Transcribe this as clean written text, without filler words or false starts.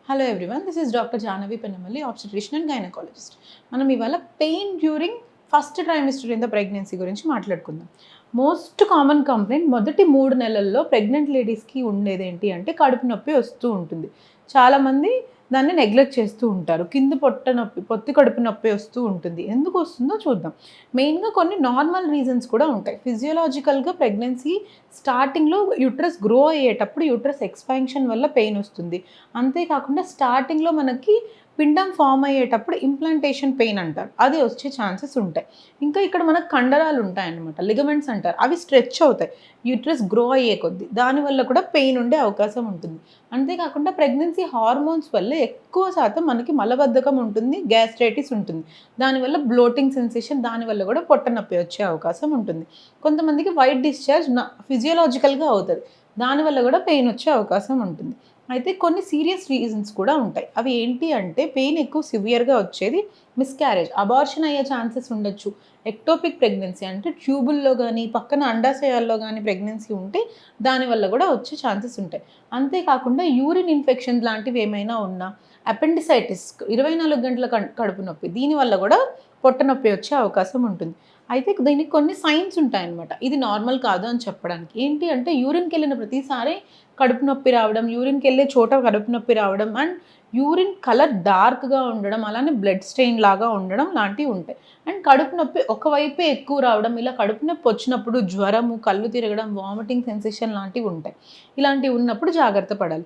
Hello everyone, this is doctor Jahnavi Pennamalli, obstetrician and gynaecologist. మనం ఇవాళ pain during first trimester in the pregnancy గురించి మాట్లాడుకుందాం. Most common complaint మొదటి 3 నెలల్లో ప్రెగ్నెంట్ లేడీస్కి ఉండేది ఏంటి అంటే కడుపు నొప్పి వస్తూ ఉంటుంది. చాలామంది దాన్ని నెగ్లెక్ట్ చేస్తూ ఉంటారు. కింద పొట్ట నొప్పి, పొత్తి కడుపు నొప్పి వస్తూ ఉంటుంది. ఎందుకు వస్తుందో చూద్దాం. మెయిన్గా కొన్ని నార్మల్ రీజన్స్ కూడా ఉంటాయి. ఫిజియోలాజికల్గా ప్రెగ్నెన్సీ స్టార్టింగ్లో యూట్రస్ గ్రో అయ్యేటప్పుడు యూట్రస్ ఎక్స్పాన్షన్ వల్ల పెయిన్ వస్తుంది. అంతేకాకుండా స్టార్టింగ్లో మనకి పిండం ఫామ్ అయ్యేటప్పుడు ఇంప్లాంటేషన్ పెయిన్ అంటారు, అది వచ్చే ఛాన్సెస్ ఉంటాయి. ఇంకా ఇక్కడ మనకు కండరాలు ఉంటాయన్నమాట, లిగమెంట్స్ అంటారు, అవి స్ట్రెచ్ అవుతాయి యూట్రస్ గ్రో అయ్యే కొద్దీ. దానివల్ల కూడా పెయిన్ ఉండే అవకాశం ఉంటుంది. అంతేకాకుండా ప్రెగ్నెన్సీ హార్మోన్స్ వల్ల ఎక్కువ శాతం మనకి మలబద్ధకం ఉంటుంది, గ్యాస్ట్రైటిస్ ఉంటుంది. దానివల్ల బ్లోటింగ్ సెన్సేషన్, దానివల్ల కూడా పొట్ట నొప్పి వచ్చే అవకాశం ఉంటుంది. కొంతమందికి వైట్ డిశ్చార్జ్ ఫిజియోలాజికల్గా అవుతుంది, దానివల్ల కూడా పెయిన్ వచ్చే అవకాశం ఉంటుంది. అయితే కొన్ని సీరియస్ రీజన్స్ కూడా ఉంటాయి. అవి ఏంటి అంటే పెయిన్ ఎక్కువ సివియర్గా వచ్చేది మిస్క్యారేజ్, అబార్షన్ అయ్యే ఛాన్సెస్ ఉండొచ్చు. ఎక్టోపిక్ ప్రెగ్నెన్సీ అంటే ట్యూబుల్లో కానీ పక్కన అండాశయాల్లో కానీ ప్రెగ్నెన్సీ ఉంటే దానివల్ల కూడా వచ్చే ఛాన్సెస్ ఉంటాయి. అంతేకాకుండా యూరిన్ ఇన్ఫెక్షన్ లాంటివి ఏమైనా ఉన్నా, అపెండిసైటిస్ 24 గంటల కడుపు నొప్పి, దీనివల్ల కూడా పొట్ట నొప్పి వచ్చే అవకాశం ఉంటుంది. అయితే దీనికి కొన్ని సైన్స్ ఉంటాయన్నమాట, ఇది నార్మల్ కాదు అని చెప్పడానికి. ఏంటి అంటే యూరిన్కి వెళ్ళిన ప్రతిసారి కడుపు నొప్పి రావడం, యూరిన్కి వెళ్ళే చోట కడుపు నొప్పి రావడం, అండ్ యూరిన్ కలర్ డార్క్గా ఉండడం, అలానే బ్లడ్ స్టెయిన్ లాగా ఉండడం లాంటివి ఉంటాయి. అండ్ కడుపు నొప్పి ఒకవైపే ఎక్కువ రావడం, ఇలా కడుపు నొప్పి వచ్చినప్పుడు జ్వరము, కళ్ళు తిరగడం, వామిటింగ్ సెన్సేషన్ లాంటివి ఉంటాయి. ఇలాంటివి ఉన్నప్పుడు జాగ్రత్త పడాలి.